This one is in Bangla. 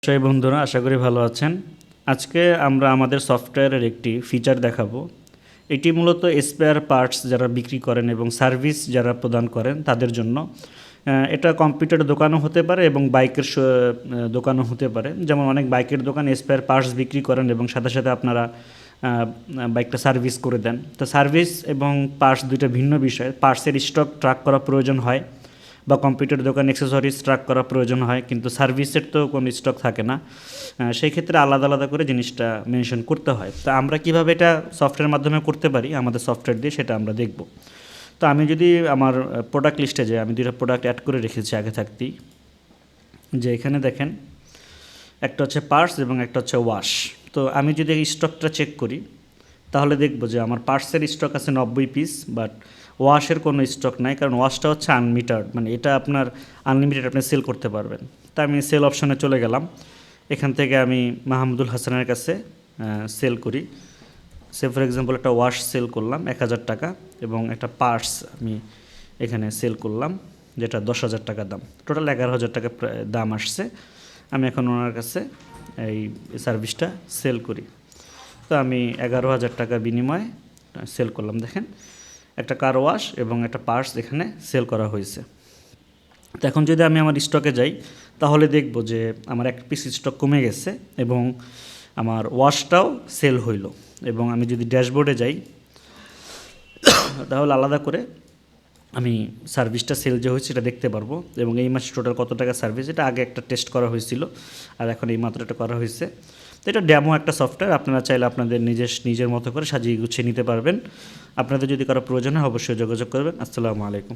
সেই বন্ধুরা আশা করি ভালো আছেন। আজকে আমরা আমাদের সফটওয়্যারের একটি ফিচার দেখাবো। এটি মূলত স্পেয়ার পার্টস যারা বিক্রি করেন এবং সার্ভিস যারা প্রদান করেন তাদের জন্য। এটা কম্পিউটার দোকানও হতে পারে এবং বাইকের দোকানও হতে পারে। যেমন অনেক বাইকের দোকান স্পেয়ার পার্টস বিক্রি করেন এবং সাথে সাথে আপনারা বাইকটা সার্ভিস করে দেন। তো সার্ভিস এবং পার্টস দুইটা ভিন্ন বিষয়। পার্টসের স্টক ট্র্যাক করা প্রয়োজন হয় বা কম্পিউটার দোকান অ্যাক্সেসরিজ ট্র্যাক করা প্রয়োজন হয়, কিন্তু সার্ভিসের তো কোনো স্টক থাকে না। সেই ক্ষেত্রে আলাদা আলাদা করে জিনিসটা মেনশন করতে হয়। তো আমরা কীভাবে এটা সফটওয়্যারের মাধ্যমে করতে পারি আমাদের সফটওয়্যার দিয়ে, সেটা আমরা দেখব। তো আমি যদি আমার প্রোডাক্ট লিস্টে যাই, আমি দুইটা প্রোডাক্ট অ্যাড করে রেখেছি আগে থাকতেই। যে এখানে দেখেন একটা হচ্ছে পার্টস এবং একটা হচ্ছে ওয়াশ। তো আমি যদি এই স্টকটা চেক করি তাহলে দেখব যে আমার পার্টসের স্টক আছে 90 পিস, বাট ওয়াশের কোনো স্টক নাই, কারণ ওয়াশটা হচ্ছে আনলিমিটেড, মানে এটা আপনার আনলিমিটেড আপনি সেল করতে পারবেন। তা আমি সেল অপশনে চলে গেলাম। এখান থেকে আমি মাহমুদুল হাসানের কাছে সেল করি। ফর এক্সাম্পল একটা ওয়াশ সেল করলাম 1000 টাকা এবং একটা পার্টস আমি এখানে সেল করলাম যেটা 10,000 টাকা দাম, টোটাল 11,000 টাকা দাম আসছে। আমি এখন ওনার কাছে এই সার্ভিসটা সেল করি। তো আমি 11,000 টাকার বিনিময়ে সেল করলাম। দেখেন একটা কার ওয়াশ এবং একটা পার্টস এখানে সেল করা হয়েছে। তো এখন যদি আমি আমার স্টকে যাই তাহলে দেখব যে আমার এক পিস স্টক কমে গেছে এবং আমার ওয়াশটাও সেল হইল। এবং আমি যদি ড্যাশবোর্ডে যাই তাহলে আলাদা করে আমি সার্ভিসটা সেল যে হয়েছে এটা দেখতে পারবো এবং এই মাসে টোটাল কত টাকা সার্ভিস, এটা আগে একটা টেস্ট করা হয়েছিল আর এখন এই মাত্র এটা করা হয়েছে। তো এটা ডেমো একটা সফটওয়্যার, আপনারা চাইলে আপনাদের নিজের মতো করে সাজিয়ে গুছিয়ে নিতে পারবেন। আপনাদের যদি কারো প্রয়োজন হয় অবশ্যই যোগাযোগ করবেন। আসসালামু আলাইকুম।